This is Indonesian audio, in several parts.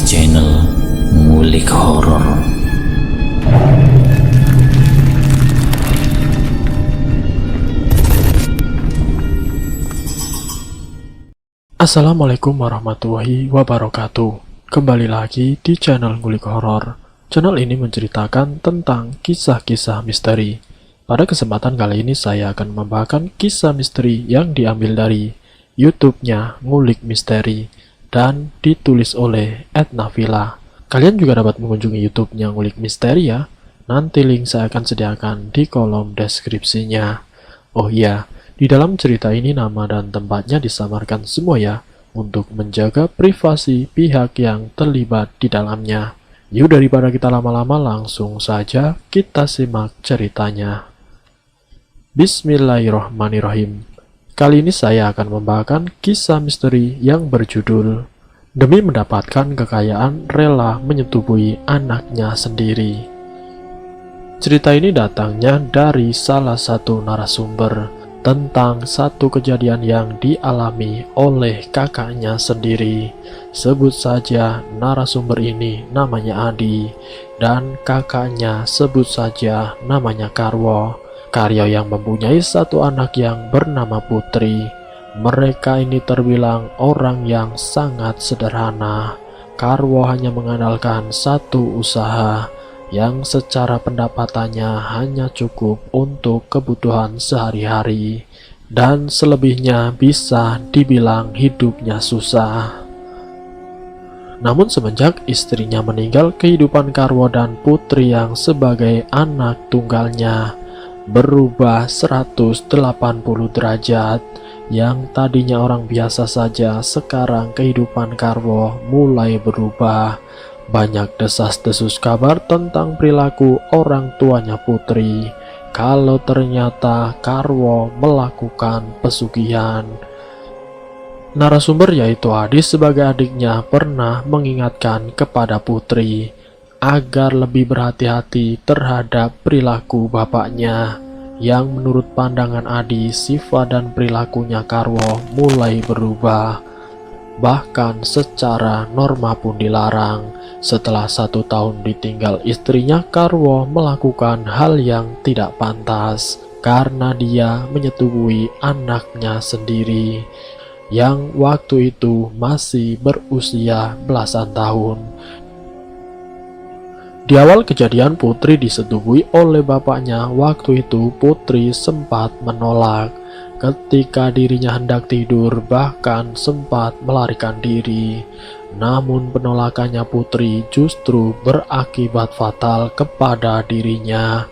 channel Ngulik Horor. Assalamualaikum warahmatullahi wabarakatuh. Kembali lagi di channel Ngulik Horor. Channel ini menceritakan tentang kisah-kisah misteri. Pada kesempatan kali ini saya akan membawakan kisah misteri yang diambil dari YouTube-nya Ngulik Misteri dan ditulis oleh Ednavila. Kalian juga dapat mengunjungi YouTube-nya Ngulik Misteri ya. Nanti link saya akan sediakan di kolom deskripsinya. Oh iya, di dalam cerita ini nama dan tempatnya disamarkan semua ya, untuk menjaga privasi pihak yang terlibat di dalamnya. Yuk daripada kita lama-lama, langsung saja kita simak ceritanya. Bismillahirrahmanirrahim. Kali ini saya akan membawakan kisah misteri yang berjudul Demi Mendapatkan Kekayaan Rela Menyetubuhi Anaknya Sendiri. Cerita ini datangnya dari salah satu narasumber tentang satu kejadian yang dialami oleh kakaknya sendiri. Sebut saja narasumber ini namanya Adi, dan kakaknya sebut saja namanya Karwo. Karyo yang mempunyai satu anak yang bernama Putri. Mereka ini terbilang orang yang sangat sederhana. Karwo hanya mengandalkan satu usaha yang secara pendapatannya hanya cukup untuk kebutuhan sehari-hari, dan selebihnya bisa dibilang hidupnya susah. Namun semenjak istrinya meninggal, kehidupan Karwo dan Putri yang sebagai anak tunggalnya berubah 180 derajat. Yang tadinya orang biasa saja, sekarang kehidupan Karwo mulai berubah. Banyak desas-desus kabar tentang perilaku orang tuanya Putri, kalau ternyata Karwo melakukan pesugihan. Narasumber yaitu Adi sebagai adiknya pernah mengingatkan kepada Putri agar lebih berhati-hati terhadap perilaku bapaknya, yang menurut pandangan Adi sifat dan perilakunya Karwo mulai berubah. Bahkan secara norma pun dilarang. Setelah 1 tahun ditinggal istrinya, Karwo melakukan hal yang tidak pantas karena dia menyetubuhi anaknya sendiri yang waktu itu masih berusia belasan tahun. Di awal kejadian, Putri disetubui oleh bapaknya. Waktu itu Putri sempat menolak. Ketika dirinya hendak tidur, bahkan sempat melarikan diri. Namun penolakannya Putri justru berakibat fatal kepada dirinya,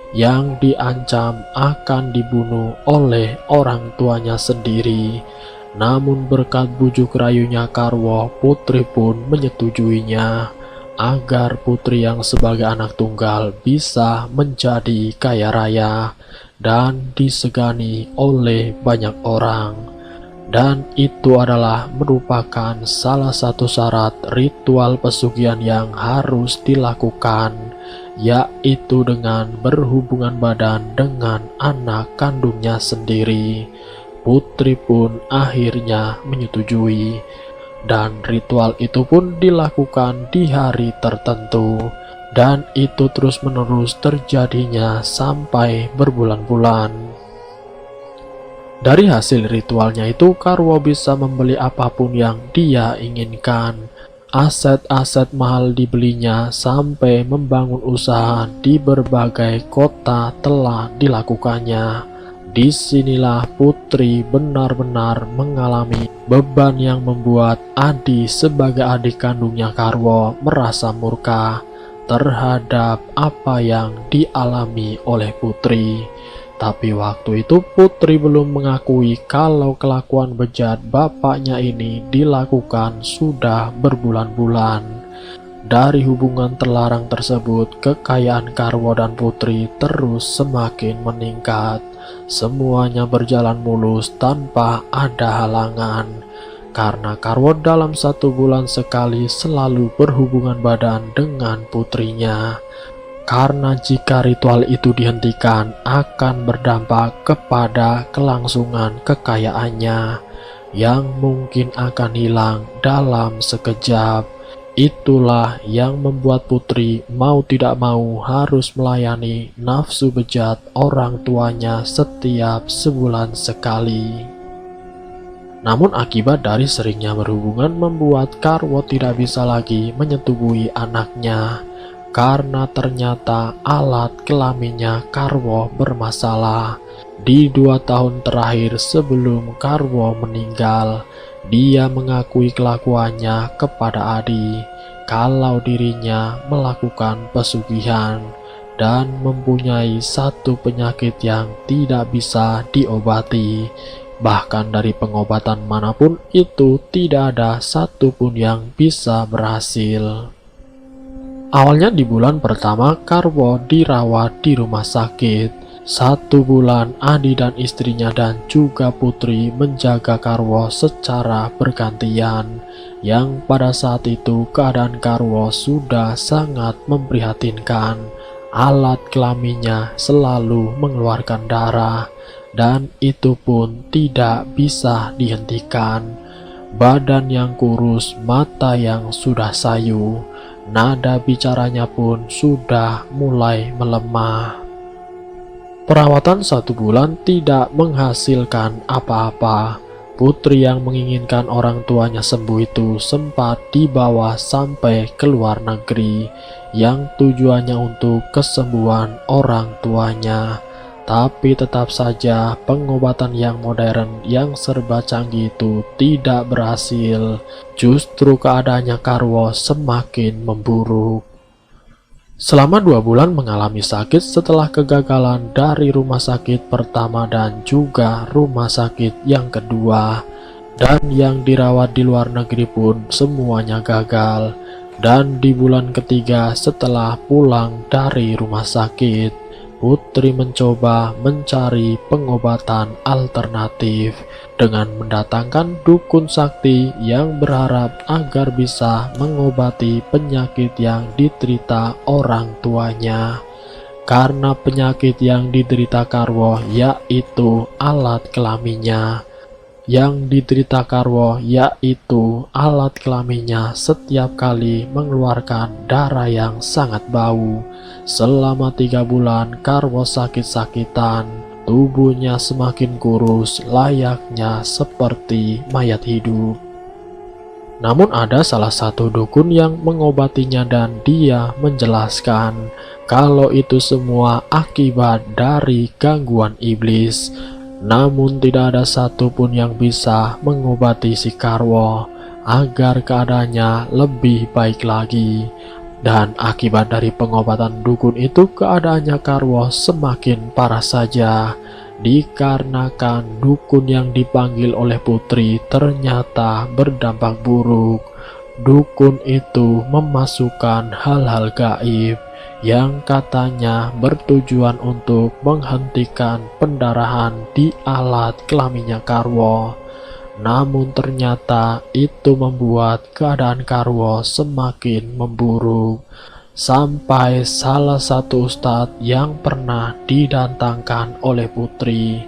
yang diancam akan dibunuh oleh orang tuanya sendiri. Namun berkat bujuk rayunya Karwo, Putri pun menyetujuinya agar Putri yang sebagai anak tunggal bisa menjadi kaya raya dan disegani oleh banyak orang. Dan itu adalah merupakan salah satu syarat ritual pesugihan yang harus dilakukan, yaitu dengan berhubungan badan dengan anak kandungnya sendiri. Putri pun akhirnya menyetujui, dan ritual itu pun dilakukan di hari tertentu, dan itu terus-menerus terjadinya sampai berbulan-bulan. Dari hasil ritualnya itu, Karwo bisa membeli apapun yang dia inginkan. Aset-aset mahal dibelinya, sampai membangun usaha di berbagai kota telah dilakukannya. Disinilah Putri benar-benar mengalami beban yang membuat Adi sebagai adik kandungnya Karwo merasa murka terhadap apa yang dialami oleh Putri. Tapi waktu itu Putri belum mengakui kalau kelakuan bejat bapaknya ini dilakukan sudah berbulan-bulan. Dari hubungan terlarang tersebut, kekayaan Karwo dan Putri terus semakin meningkat. Semuanya berjalan mulus tanpa ada halangan, karena Karwo dalam 1 bulan sekali selalu berhubungan badan dengan putrinya. Karena jika ritual itu dihentikan, akan berdampak kepada kelangsungan kekayaannya yang mungkin akan hilang dalam sekejap. Itulah yang membuat Putri mau tidak mau harus melayani nafsu bejat orang tuanya setiap sebulan sekali. Namun akibat dari seringnya berhubungan membuat Karwo tidak bisa lagi menyetubuhi anaknya, karena ternyata alat kelaminnya Karwo bermasalah. Di 2 tahun terakhir sebelum Karwo meninggal, dia mengakui kelakuannya kepada Adi kalau dirinya melakukan pesugihan dan mempunyai satu penyakit yang tidak bisa diobati. Bahkan dari pengobatan manapun itu tidak ada satupun yang bisa berhasil. Awalnya di bulan pertama Karwo dirawat di rumah sakit. 1 bulan Adi dan istrinya dan juga Putri menjaga Karwo secara bergantian, yang pada saat itu keadaan Karwo sudah sangat memprihatinkan. Alat kelaminnya selalu mengeluarkan darah, dan itu pun tidak bisa dihentikan. Badan yang kurus, mata yang sudah sayu, nada bicaranya pun sudah mulai melemah. Perawatan 1 bulan tidak menghasilkan apa-apa. Putri yang menginginkan orang tuanya sembuh itu sempat dibawa sampai ke luar negeri, yang tujuannya untuk kesembuhan orang tuanya. Tapi tetap saja pengobatan yang modern yang serba canggih itu tidak berhasil. Justru keadaannya Karwo semakin memburuk. Selama 2 bulan mengalami sakit setelah kegagalan dari rumah sakit pertama dan juga rumah sakit yang kedua. Dan yang dirawat di luar negeri pun semuanya gagal. Dan di bulan ketiga setelah pulang dari rumah sakit, Putri mencoba mencari pengobatan alternatif dengan mendatangkan dukun sakti yang berharap agar bisa mengobati penyakit yang diderita orang tuanya. Karena penyakit yang diderita Karwo yaitu alat kelaminnya. Yang diderita Karwo yaitu alat kelaminnya setiap kali mengeluarkan darah yang sangat bau. Selama 3 bulan Karwo sakit-sakitan, tubuhnya semakin kurus layaknya seperti mayat hidup. Namun ada salah satu dukun yang mengobatinya dan dia menjelaskan kalau itu semua akibat dari gangguan iblis. Namun tidak ada satupun yang bisa mengobati si Karwo agar keadaannya lebih baik lagi. Dan akibat dari pengobatan dukun itu keadaannya Karwo semakin parah saja. Dikarenakan dukun yang dipanggil oleh Putri ternyata berdampak buruk. Dukun itu memasukkan hal-hal gaib yang katanya bertujuan untuk menghentikan pendarahan di alat kelaminnya Karwo. Namun ternyata itu membuat keadaan Karwo semakin memburuk. Sampai salah satu ustadz yang pernah didatangkan oleh Putri,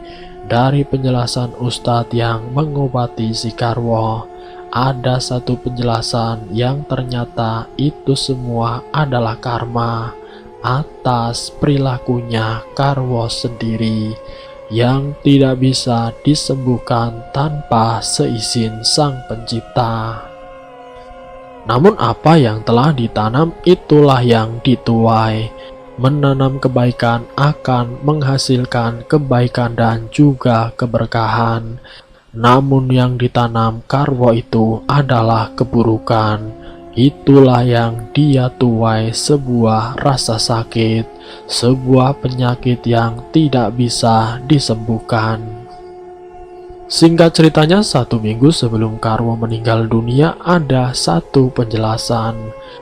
dari penjelasan ustadz yang mengobati si Karwo, ada satu penjelasan yang ternyata itu semua adalah karma atas perilakunya Karwo sendiri yang tidak bisa disembuhkan tanpa seizin Sang Pencipta. Namun apa yang telah ditanam itulah yang dituai. Menanam kebaikan akan menghasilkan kebaikan dan juga keberkahan. Namun yang ditanam Karwo itu adalah keburukan. Itulah yang dia tuai, sebuah rasa sakit, sebuah penyakit yang tidak bisa disembuhkan. Singkat ceritanya, 1 minggu sebelum Karwo meninggal dunia ada satu penjelasan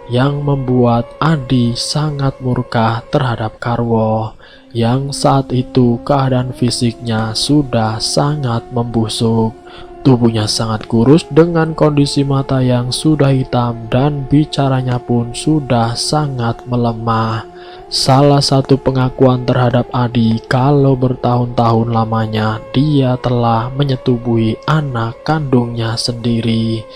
yang membuat Adi sangat murka terhadap Karwo, yang saat itu keadaan fisiknya sudah sangat membusuk. Tubuhnya sangat kurus dengan kondisi mata yang sudah hitam dan bicaranya pun sudah sangat melemah. Salah satu pengakuan terhadap Adi kalau bertahun-tahun lamanya dia telah menyetubuhi anak kandungnya sendiri.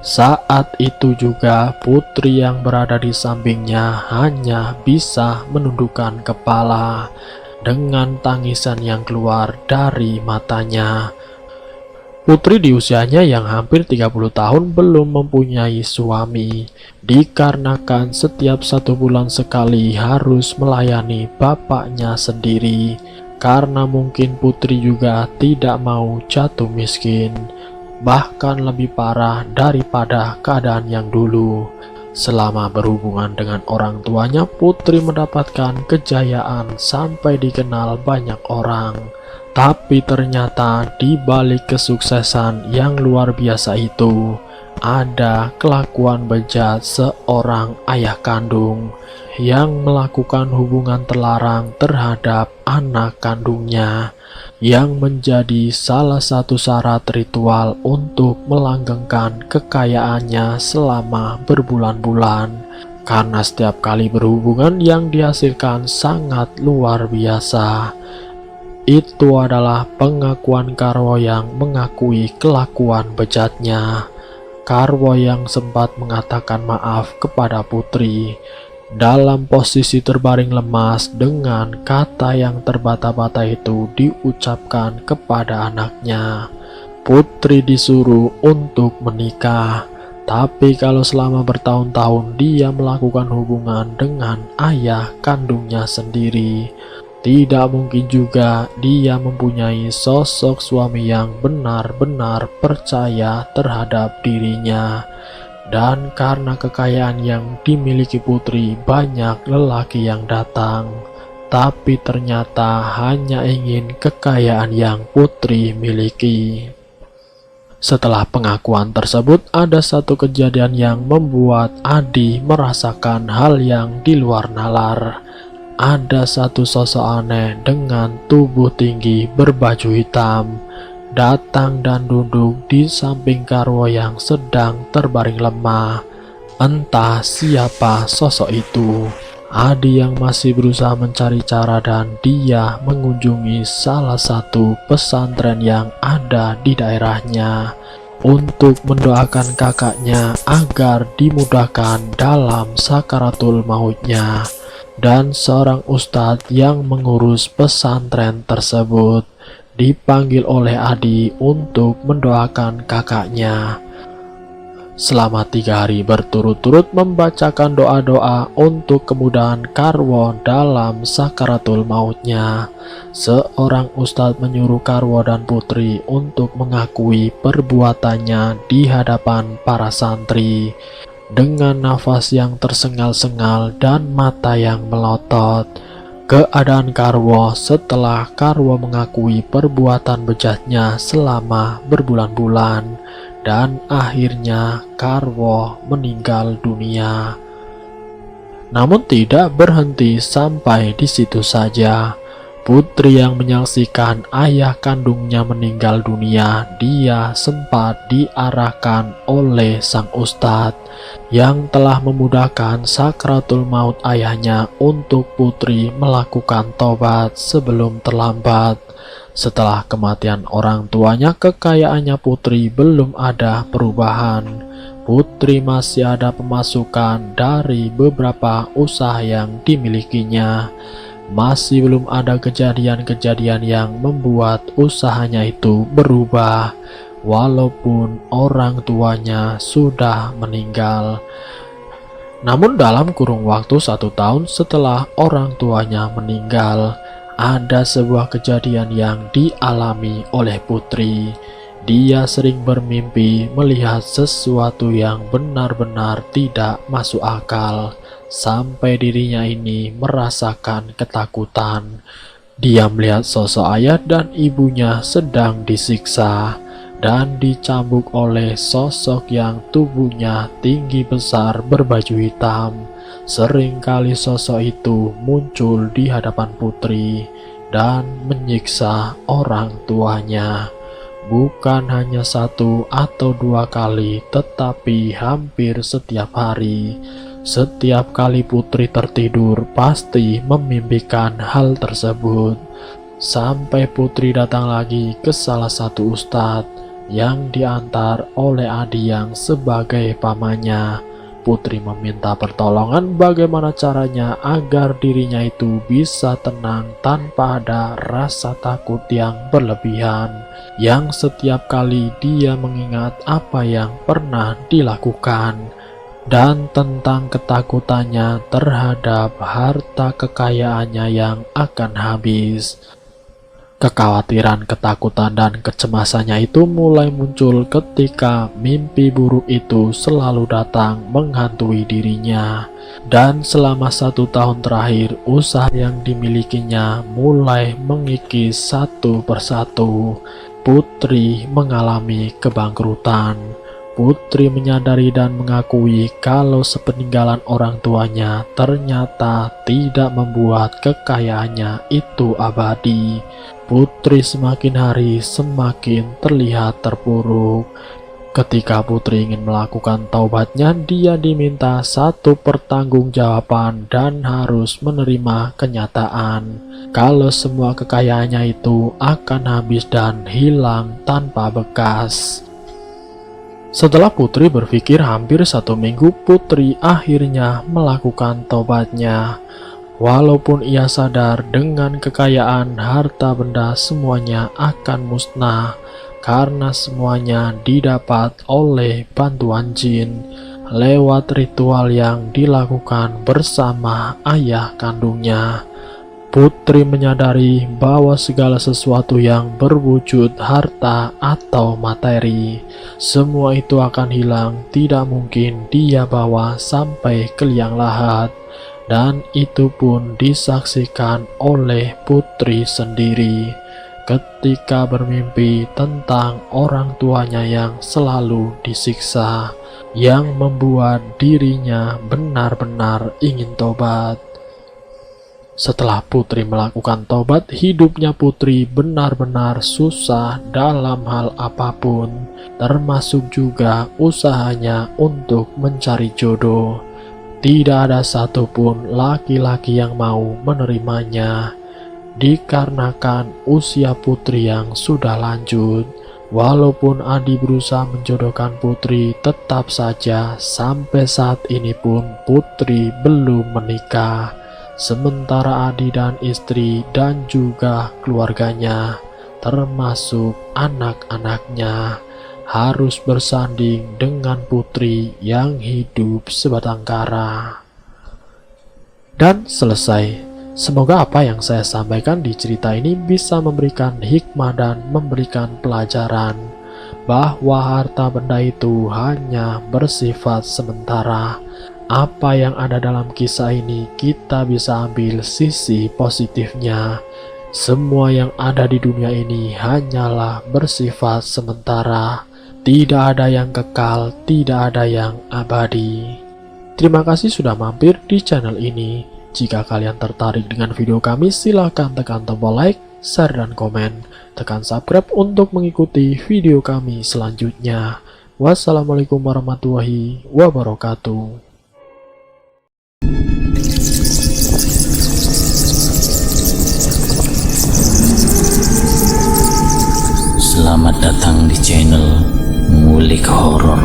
Saat itu juga putri yang berada di sampingnya hanya bisa menundukkan kepala dengan tangisan yang keluar dari matanya. Putri di usianya yang hampir 30 tahun belum mempunyai suami, dikarenakan setiap 1 bulan sekali harus melayani bapaknya sendiri, karena mungkin putri juga tidak mau jatuh miskin. Bahkan lebih parah daripada keadaan yang dulu. Selama berhubungan dengan orang tuanya, putri mendapatkan kejayaan sampai dikenal banyak orang. Tapi ternyata di balik kesuksesan yang luar biasa itu, ada kelakuan bejat seorang ayah kandung yang melakukan hubungan terlarang terhadap anak kandungnya, yang menjadi salah satu syarat ritual untuk melanggengkan kekayaannya selama berbulan-bulan, karena setiap kali berhubungan yang dihasilkan sangat luar biasa. Itu adalah pengakuan Karwo yang mengakui kelakuan bejatnya. Karwo yang sempat mengatakan maaf kepada putri dalam posisi terbaring lemas, dengan kata yang terbata-bata itu diucapkan kepada anaknya. Putri disuruh untuk menikah, tapi kalau selama bertahun-tahun dia melakukan hubungan dengan ayah kandungnya sendiri, tidak mungkin juga dia mempunyai sosok suami yang benar-benar percaya terhadap dirinya. Dan karena kekayaan yang dimiliki putri, banyak lelaki yang datang, tapi ternyata hanya ingin kekayaan yang putri miliki. Setelah pengakuan tersebut, ada satu kejadian yang membuat Adi merasakan hal yang di luar nalar. Ada satu sosok aneh dengan tubuh tinggi berbaju hitam datang dan duduk di samping Karwo yang sedang terbaring lemah. Entah siapa sosok itu. Adi yang masih berusaha mencari cara, dan dia mengunjungi salah satu pesantren yang ada di daerahnya untuk mendoakan kakaknya agar dimudahkan dalam sakaratul mautnya. Dan seorang ustadz yang mengurus pesantren tersebut dipanggil oleh Adi untuk mendoakan kakaknya. Selama 3 hari berturut-turut membacakan doa-doa untuk kemudahan Karwo dalam sakaratul mautnya, seorang ustadz menyuruh Karwo dan putri untuk mengakui perbuatannya di hadapan para santri. Dengan nafas yang tersengal-sengal dan mata yang melotot, keadaan Karwo setelah Karwo mengakui perbuatan bejatnya selama berbulan-bulan, dan akhirnya Karwo meninggal dunia. Namun tidak berhenti sampai di situ saja. Putri yang menyaksikan ayah kandungnya meninggal dunia, dia sempat diarahkan oleh sang ustadz yang telah memudahkan sakratul maut ayahnya untuk putri melakukan tobat sebelum terlambat. Setelah kematian orang tuanya, kekayaannya putri belum ada perubahan. Putri masih ada pemasukan dari beberapa usaha yang dimilikinya. Masih belum ada kejadian-kejadian yang membuat usahanya itu berubah, walaupun orang tuanya sudah meninggal. Namun dalam kurun waktu 1 tahun setelah orang tuanya meninggal, ada sebuah kejadian yang dialami oleh putri. Dia sering bermimpi melihat sesuatu yang benar-benar tidak masuk akal, sampai dirinya ini merasakan ketakutan. Dia melihat sosok ayah dan ibunya sedang disiksa dan dicambuk oleh sosok yang tubuhnya tinggi besar berbaju hitam. Seringkali sosok itu muncul di hadapan putri dan menyiksa orang tuanya. Bukan hanya 1 atau 2 kali, tetapi hampir setiap hari. Setiap kali putri tertidur, pasti memimpikan hal tersebut. Sampai putri datang lagi ke salah satu ustadz yang diantar oleh Adi yang sebagai pamannya. Putri meminta pertolongan bagaimana caranya agar dirinya itu bisa tenang tanpa ada rasa takut yang berlebihan, yang setiap kali dia mengingat apa yang pernah dilakukan, dan tentang ketakutannya terhadap harta kekayaannya yang akan habis. Kekhawatiran, ketakutan, dan kecemasannya itu mulai muncul ketika mimpi buruk itu selalu datang menghantui dirinya. Dan selama 1 tahun terakhir, usaha yang dimilikinya mulai mengikis satu persatu. Putri mengalami kebangkrutan. Putri menyadari dan mengakui kalau sepeninggalan orang tuanya ternyata tidak membuat kekayaannya itu abadi. Putri semakin hari semakin terlihat terpuruk. Ketika Putri ingin melakukan taubatnya, dia diminta satu pertanggungjawaban dan harus menerima kenyataan kalau semua kekayaannya itu akan habis dan hilang tanpa bekas. Setelah Putri berpikir hampir 1 minggu, Putri akhirnya melakukan tobatnya. Walaupun ia sadar dengan kekayaan harta benda semuanya akan musnah, karena semuanya didapat oleh bantuan jin lewat ritual yang dilakukan bersama ayah kandungnya. Putri menyadari bahwa segala sesuatu yang berwujud harta atau materi, semua itu akan hilang, tidak mungkin dia bawa sampai ke liang lahat. Dan itu pun disaksikan oleh Putri sendiri ketika bermimpi tentang orang tuanya yang selalu disiksa, yang membuat dirinya benar-benar ingin tobat. Setelah Putri melakukan tobat, hidupnya Putri benar-benar susah dalam hal apapun, termasuk juga usahanya untuk mencari jodoh. Tidak ada satupun laki-laki yang mau menerimanya, dikarenakan usia Putri yang sudah lanjut. Walaupun Adi berusaha menjodohkan Putri, tetap saja sampai saat ini pun Putri belum menikah. Sementara Adi dan istri dan juga keluarganya, termasuk anak-anaknya, harus bersanding dengan Putri yang hidup sebatang kara. Dan selesai. Semoga apa yang saya sampaikan di cerita ini bisa memberikan hikmah dan memberikan pelajaran bahwa harta benda itu hanya bersifat sementara. Apa yang ada dalam kisah ini kita bisa ambil sisi positifnya. Semua yang ada di dunia ini hanyalah bersifat sementara. Tidak ada yang kekal, tidak ada yang abadi. Terima kasih sudah mampir di channel ini. Jika kalian tertarik dengan video kami, silahkan tekan tombol like, share, dan komen. Tekan subscribe untuk mengikuti video kami selanjutnya. Wassalamualaikum warahmatullahi wabarakatuh. Selamat datang di channel Ngulik Horor.